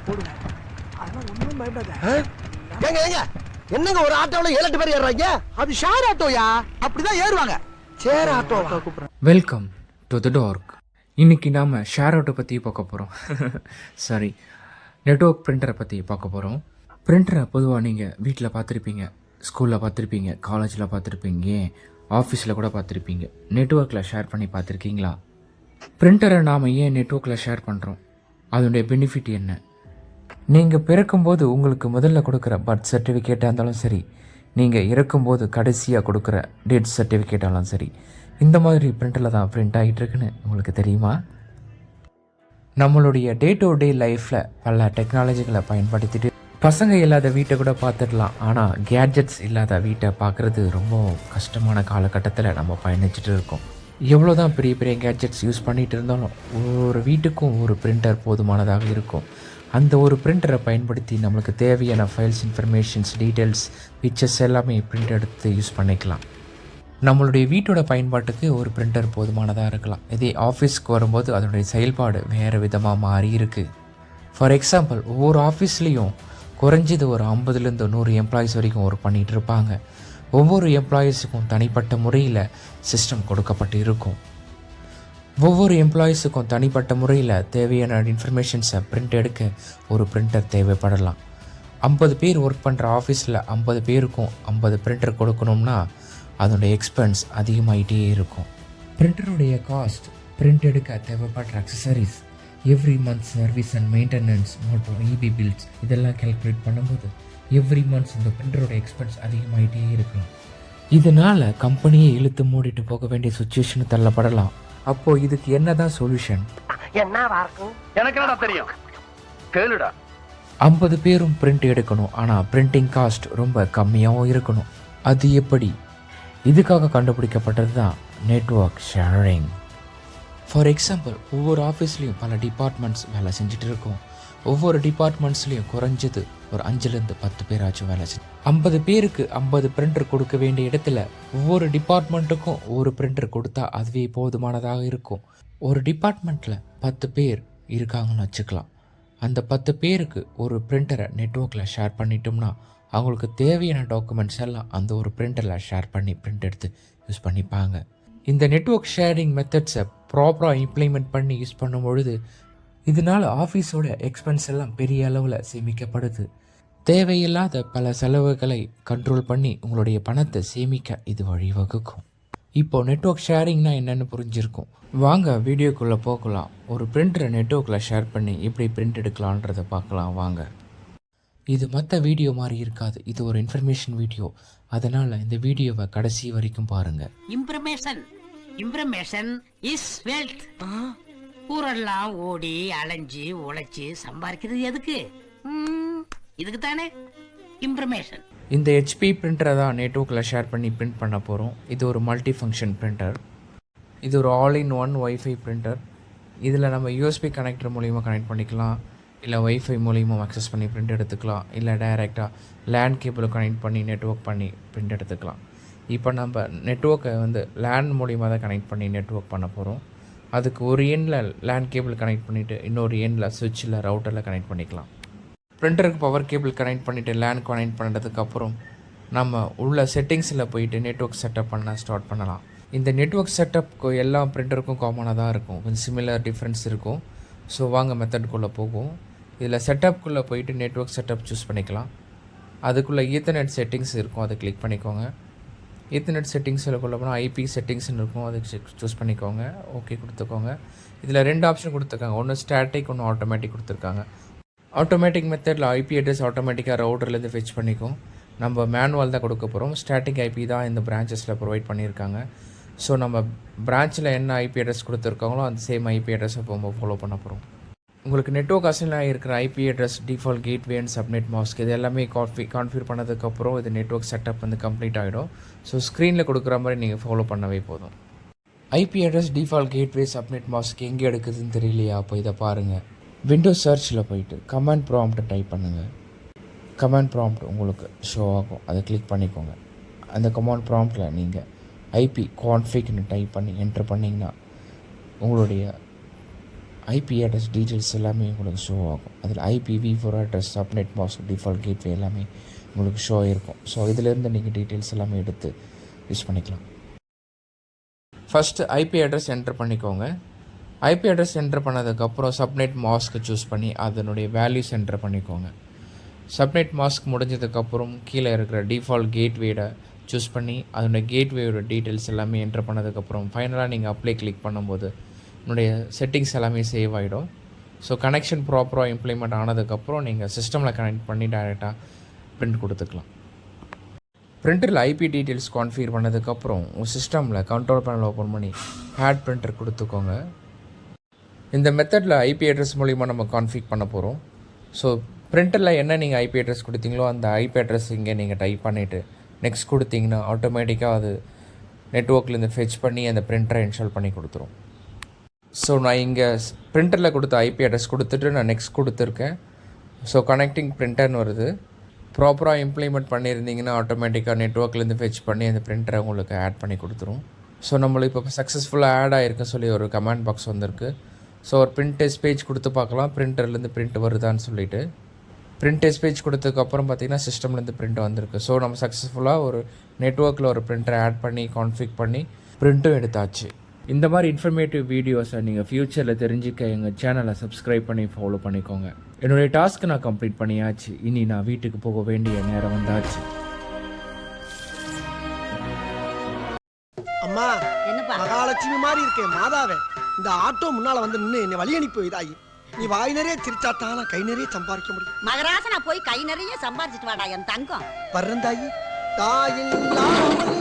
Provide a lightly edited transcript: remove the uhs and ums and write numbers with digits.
போடுங்க. அதெல்லாம் ஒன்றும் பயப்படாத. ஏங்க ஏங்க என்னங்க ஒரு ஆட்டோவில் 7-8 பேர் ஏறுறாங்க? அது ஷேர் ஆட்டோயா? அப்படிதான் ஏறுவாங்க. ஷேர் ஆட்டோ கூப்பிடுறேன். Welcome to the dark. இன்றைக்கி நாம் ஷேர் ஆட்டோ பற்றி பார்க்க போகிறோம். சாரி, நெட்வொர்க் பிரிண்டரை பற்றி பார்க்க போகிறோம். பிரிண்டரை பொதுவாக நீங்கள் வீட்டில் பார்த்துருப்பீங்க, ஸ்கூலில் பார்த்துருப்பீங்க, காலேஜில் பார்த்துருப்பீங்க, ஆஃபீஸில் கூட பார்த்துருப்பீங்க. நெட்வொர்க்கில் ஷேர் பண்ணி பார்த்துருக்கீங்களா? பிரிண்டரை நாம் ஏன் நெட்வொர்க்கில் ஷேர் பண்ணுறோம்? அதனுடைய பெனிஃபிட் என்ன? நீங்கள் பிறக்கும்போது உங்களுக்கு முதல்ல கொடுக்குற பர்த் சர்டிஃபிகேட்டாக இருந்தாலும் சரி, நீங்கள் இறக்கும்போது கடைசியாக கொடுக்குற டேட் சர்டிஃபிகேட்டாலும் சரி, இந்த மாதிரி பிரிண்டரில் தான் பிரிண்ட் ஆகிட்டுருக்குன்னு உங்களுக்கு தெரியுமா? நம்மளுடைய டே டு டே லைஃப்பில் பல டெக்னாலஜிகளை பயன்படுத்திட்டு பசங்க இல்லாத வீட்டை கூட பார்த்துடலாம். ஆனால் கேட்ஜெட்ஸ் இல்லாத வீட்டை பார்க்குறது ரொம்ப கஷ்டமான காலகட்டத்தில் நம்ம பயணிச்சுட்டு இருக்கோம். எவ்வளோ தான் பெரிய பெரிய கேட்ஜெட்ஸ் யூஸ் பண்ணிகிட்டு இருந்தாலும் ஒரு வீட்டுக்கும் ஒரு பிரிண்டர் போதுமானதாக இருக்கும். அந்த ஒரு பிரிண்டரை பயன்படுத்தி நம்மளுக்கு தேவையான ஃபைல்ஸ், இன்ஃபர்மேஷன்ஸ், டீட்டெயில்ஸ், பிக்சர்ஸ் எல்லாமே பிரிண்ட் எடுத்து யூஸ் பண்ணிக்கலாம். நம்மளுடைய வீட்டோட பயன்பாட்டுக்கு ஒரு பிரிண்டர் போதுமானதாக இருக்கலாம். இதே ஆஃபீஸ்க்கு வரும்போது அதனுடைய செயல்பாடு வேறு விதமாக மாறி இருக்குது. ஃபார் எக்ஸாம்பிள், ஒவ்வொரு ஆஃபீஸ்லேயும் குறைஞ்சது ஒரு 50லேருந்து 100 எம்ப்ளாயீஸ் வரைக்கும் ஒர்க் பண்ணிகிட்டு இருப்பாங்க. ஒவ்வொரு எம்ப்ளாயீஸுக்கும் தனிப்பட்ட முறையில் சிஸ்டம் கொடுக்கப்பட்டு இருக்கும். ஒவ்வொரு எம்ப்ளாயீஸுக்கும் தனிப்பட்ட முறையில் தேவையான இன்ஃபர்மேஷன்ஸை பிரிண்ட் எடுக்க ஒரு பிரிண்டர் தேவைப்படலாம். 50 பேர் ஒர்க் பண்ணுற ஆஃபீஸில் 50 பேருக்கும் 50 பிரிண்டர் கொடுக்கணும்னா அதனுடைய எக்ஸ்பென்ஸ் அதிகமாகிட்டே இருக்கும். பிரிண்டருடைய காஸ்ட், பிரிண்ட் எடுக்க தேவைப்படுற accessories, every month service and maintenance மற்றும் இபி பில்ஸ் இதெல்லாம் கேல்குலேட் பண்ணும்போது எவ்ரி மந்த்ஸ் இந்த பிரிண்டரோட எக்ஸ்பென்ஸ் அதிகமாகிட்டே இருக்கும். இதனால் கம்பெனியை இழுத்து மூடிட்டு போக வேண்டிய சுச்சுவேஷன் தள்ளப்படலாம். அப்போது இதுக்கு என்ன தான் சொல்யூஷன்? என்னவா இருக்கும்? எனக்கு என்னடா தெரியும், கேளுடா. 50 பேரும் பிரிண்ட் எடுக்கணும், ஆனால் பிரிண்டிங் காஸ்ட் ரொம்ப கம்மியாகவும் இருக்கணும். அது எப்படி? இதுக்காக கண்டுபிடிக்கப்பட்டது தான் நெட்வொர்க் ஷேரிங். ஃபார் எக்ஸாம்பிள், ஒவ்வொரு ஆஃபீஸ்லேயும் பல டிபார்ட்மெண்ட்ஸ் வேலை செஞ்சுட்டு இருக்கோம். ஒவ்வொரு டிபார்ட்மெண்ட்ஸ்லேயும் குறைஞ்சது ஒரு 5லேருந்து 10 பேராச்சும் வேலை செஞ்சு 50 பேருக்கு 50 பிரிண்டர் கொடுக்க வேண்டிய இடத்துல ஒவ்வொரு டிபார்ட்மெண்ட்டுக்கும் ஒரு பிரிண்டர் கொடுத்தா அதுவே போதுமானதாக இருக்கும். ஒரு டிபார்ட்மெண்ட்டில் 10 பேர் இருக்காங்கன்னு வச்சுக்கலாம். அந்த 10 பேருக்கு ஒரு பிரிண்டரை நெட்வொர்க்கில் ஷேர் பண்ணிட்டோம்னா அவங்களுக்கு தேவையான டாக்குமெண்ட்ஸ் எல்லாம் அந்த ஒரு பிரிண்டரில் ஷேர் பண்ணி பிரிண்ட் எடுத்து யூஸ் பண்ணிப்பாங்க. இந்த நெட்வொர்க் ஷேரிங் மெத்தட்ஸை ப்ராப்பராக இம்ப்ளிமெண்ட் பண்ணி யூஸ் பண்ணும் பொழுது இதனால் ஆஃபீஸோட எக்ஸ்பென்ஸ் எல்லாம் பெரிய அளவில் சேமிக்கப்படுது. தேவையில்லாத பல செலவுகளை கண்ட்ரோல் பண்ணி உங்களுடைய பணத்தை சேமிக்க இது வழிவகுக்கும். இப்போது நெட்வொர்க் ஷேரிங்னா என்னென்னு புரிஞ்சிருக்கும். வாங்க வீடியோக்குள்ளே போகலாம். ஒரு பிரிண்டரை நெட்வொர்க்கில் ஷேர் பண்ணி எப்படி பிரிண்ட் எடுக்கலான்றதை பார்க்கலாம் வாங்க. இது மற்ற வீடியோ மாதிரி இருக்காது, இது ஒரு இன்ஃபர்மேஷன் வீடியோ. அதனால் இந்த வீடியோவை கடைசி வரைக்கும் பாருங்கள். இம்ப்ரமேஷன் இஸ் வெல்த். ஊரெல்லாம் ஓடி அலைஞ்சு உழைச்சி சம்பாதிக்கிறது எதுக்கு? இதுக்கு தானே இம்ப்ரமேஷன். இந்த ஹெச்பி பிரிண்டரை தான் நெட்வொர்க்கில் ஷேர் பண்ணி பிரிண்ட் பண்ண போகிறோம். இது ஒரு மல்டி ஃபங்க்ஷன் பிரிண்டர். இது ஒரு all in one wifi printer. இதில் நம்ம யூஎஸ்பி கனெக்டர் மூலிமா கனெக்ட் பண்ணிக்கலாம், இல்லை ஒய்ஃபை மூலிமா அக்சஸ் பண்ணி பிரிண்ட் எடுத்துக்கலாம், இல்லை டைரெக்டாக லேண்ட் கேபிளை கனெக்ட் பண்ணி நெட்வொர்க் பண்ணி பிரிண்ட் எடுத்துக்கலாம். இப்போ நம்ம நெட்வொர்க்கை லேண்ட் மூலிமா தான் கனெக்ட் பண்ணி நெட்வொர்க் பண்ண போகிறோம். அதுக்கு ஒரு எண்டில் லேண்ட் கேபிள் கனெக்ட் பண்ணிவிட்டு இன்னொரு எண்டில் சுவிட்சில் ரவுட்டரில் கனெக்ட் பண்ணிக்கலாம். பிரிண்டருக்கு பவர் கேபிள் கனெக்ட் பண்ணிவிட்டு லேண்ட் கனெக்ட் பண்ணுறதுக்கப்புறம் நம்ம உள்ள செட்டிங்ஸில் போயிட்டு நெட்வொர்க் செட்டப் பண்ண ஸ்டார்ட் பண்ணலாம். இந்த நெட்வொர்க் செட்டப்க்கு எல்லா பிரிண்டருக்கும் காமனாக தான் இருக்கும், கொஞ்சம் சிமிலர் டிஃப்ரென்ஸ் இருக்கும். ஸோ வாங்க மெத்தட்குள்ளே போகும். இதில் செட்டப்குள்ளே போயிட்டு நெட்வொர்க் செட்டப் சூஸ் பண்ணிக்கலாம். அதுக்குள்ளே ஈத்தர்நெட் செட்டிங்ஸ் இருக்கும், அதை கிளிக் பண்ணிக்கோங்க. ஈத்தர்நெட் செட்டிங்ஸில் கொள்ள போனால் ஐபி செட்டிங்ஸ்னு இருக்கும், அதுக்கு சூஸ் பண்ணிக்கோங்க. ஓகே கொடுத்துக்கோங்க. இதில் 2 ஆப்ஷன் கொடுத்துருக்காங்க, ஒன்று ஸ்டாட்டிக், ஒன்று ஆட்டோமேட்டிக் கொடுத்துருக்காங்க. ஆட்டோமேட்டிக் மெத்தடில் ஐபி அட்ரஸ் ஆட்டோமேட்டிக்காக ரவுட்டர்லேருந்து ஃபெச் பண்ணிக்கும். நம்ம மேனுவல் தான் கொடுக்க போகிறோம். ஸ்டாட்டிக் ஐபி தான் இந்த பிரான்ச்சஸில் ப்ரொவைட் பண்ணியிருக்காங்க. ஸோ நம்ம பிரான்ச்சில் என்ன ஐபி அட்ரஸ் கொடுத்துருக்காங்களோ அந்த சேம் ஐபி அட்ரஸை இப்போ ஃபாலோ பண்ண போகிறோம். உங்களுக்கு நெட்வொர்க் அசைனாக இருக்கிற IP address, default gateway and subnet mask இது எல்லாமே கான்ஃபிகர் பண்ணதுக்கப்புறம் இது நெட்வொர்க் செட்டப் கம்ப்ளீட் ஆகிடும். ஸோ ஸ்க்ரீனில் கொடுக்குற மாதிரி நீங்கள் ஃபாலோ பண்ணவே போதும். IP address, default gateway, subnet mask எங்கே எடுக்குதுன்னு தெரியலையா? அப்போ இதை பாருங்கள். விண்டோஸ் சர்ச்சில் போயிட்டு கமாண்ட் ப்ராம்ப்ட் டைப் பண்ணுங்கள். கமாண்ட் ப்ராம்ப்ட் உங்களுக்கு ஷோ ஆகும், அதை கிளிக் பண்ணிக்கோங்க. அந்த கமாண்ட் ப்ராம்ப்டில் நீங்கள் ஐபி கான்ஃபிக்னு டைப் பண்ணி என்ட்ரு பண்ணிங்கன்னா உங்களுடைய ஐபி அட்ரஸ் டீட்டெயில்ஸ் எல்லாமே உங்களுக்கு ஷோ ஆகும். அதில் IPv4 address, subnet mask, default gateway எல்லாமே உங்களுக்கு ஷோ இருக்கும். ஸோ இதிலேருந்து நீங்கள் டீட்டெயில்ஸ் எல்லாமே எடுத்து யூஸ் பண்ணிக்கலாம். ஃபஸ்ட்டு ஐபி அட்ரஸ் என்டர் பண்ணிக்கோங்க. ஐபி அட்ரஸ் என்டர் பண்ணதுக்கப்புறம் சப்நெட் மாஸ்க்கு சூஸ் பண்ணி அதனுடைய வேல்யூஸ் என்டர் பண்ணிக்கோங்க. சப்நெட் மாஸ்க் முடிஞ்சதுக்கப்புறம் கீழே இருக்கிற டிஃபால்ட் கேட்வேட சூஸ் பண்ணி அதனுடைய கேட்வேயோட டீட்டெயில்ஸ் எல்லாமே என்டர் பண்ணதுக்கப்புறம் ஃபைனலாக நீங்கள் அப்ளை கிளிக் பண்ணும்போது என்னுடைய செட்டிங்ஸ் எல்லாமே சேவ் ஆகிடும். ஸோ கனெக்ஷன் ப்ராப்பராக இம்ப்ளிமெண்ட் ஆனதுக்கப்புறம் நீங்கள் சிஸ்டமில் கனெக்ட் பண்ணி டைரெக்டாக பிரிண்ட் கொடுத்துக்கலாம். பிரிண்டரில் ஐபி டீட்டெயில்ஸ் கான்ஃபிகர் பண்ணதுக்கப்புறம் உங்கள் சிஸ்டமில் கண்ட்ரோல் பேனல் ஓப்பன் பண்ணி ஆட் பிரிண்டர் கொடுத்துக்கோங்க. இந்த மெத்தடில் ஐபி அட்ரஸ் மூலிமா நம்ம கான்ஃபிக் பண்ண போகிறோம். ஸோ பிரிண்டரில் என்ன நீங்கள் ஐபி அட்ரஸ் கொடுத்தீங்களோ அந்த ஐபி அட்ரஸ் இங்கே நீங்கள் டைப் பண்ணிவிட்டு நெக்ஸ்ட் கொடுத்தீங்கன்னா ஆட்டோமேட்டிக்காக அது நெட்வொர்க்லேருந்து ஃபெச் பண்ணி அந்த பிரிண்டரை இன்ஸ்டால் பண்ணி கொடுத்துரும். ஸோ நான் இங்கே பிரிண்டரில் கொடுத்த ஐபி அட்ரஸ் கொடுத்துட்டு நான் நெக்ஸ்ட் கொடுத்துருக்கேன். ஸோ கனெக்டிங் பிரிண்டர்னு வருது. ப்ராப்பராக இம்ப்ளிமெண்ட் பண்ணியிருந்தீங்கன்னா ஆட்டோமேட்டிக்காக நெட்வொர்க்லேருந்து ஃபெச் பண்ணி அந்த பிரிண்டரை உங்களுக்கு ஆட் பண்ணி கொடுத்துரும். ஸோ நம்மளுக்கு இப்போ சக்ஸஸ்ஃபுல்லாக ஆட் ஆகிருக்குன்னு சொல்லி ஒரு கமெண்ட் பாக்ஸ் வந்திருக்கு. ஸோ ஒரு பிரிண்ட் டெஸ்ட் பேஜ் கொடுத்து பார்க்கலாம் பிரிண்டர்லேருந்து பிரிண்ட் வருதான்னு சொல்லிவிட்டு. பிரிண்ட் டெஸ்ட் பேஜ் கொடுத்ததுக்கப்புறம் பார்த்திங்கன்னா சிஸ்டம்லேருந்து பிரிண்ட் வந்திருக்கு. ஸோ நம்ம சக்ஸஸ்ஃபுல்லாக ஒரு நெட்வொர்க்கில் ஒரு பிரிண்டரை ஆட் பண்ணி கான்ஃபிக் பண்ணி பிரிண்ட்டும் எடுத்தாச்சு. இந்த மாதிரி இன்ஃபர்மேட்டிவ் வீடியோஸை நீங்கள் ஃப்யூச்சரில் தெரிஞ்சுக்க எங்கள் சேனலை சப்ஸ்கிரைப் பண்ணி ஃபாலோ பண்ணிக்கோங்க. என்னுடைய டாஸ்க்கு நான் கம்ப்ளீட் பண்ணியாச்சு. இனி நான் வீட்டுக்கு போக வேண்டிய நேரம் வந்தாச்சு. அம்மா, என்னப்பா? மகாலட்சுமி மாதிரி இருக்கேன் மாதாவே. இந்த ஆட்டோ முன்னால வந்து நின்று என்னை வழி அனுப்பி வைதாயி. நீ வாய் நிறைய சிரிச்சாத்தான் நான் கை நிறைய சம்பாதிக்க முடியும். மகராசனா போய் கை நிறைய சம்பாதிச்சிட்டு வாடா என் தங்கம். வர்றந்தாயி தாயில்லாமல்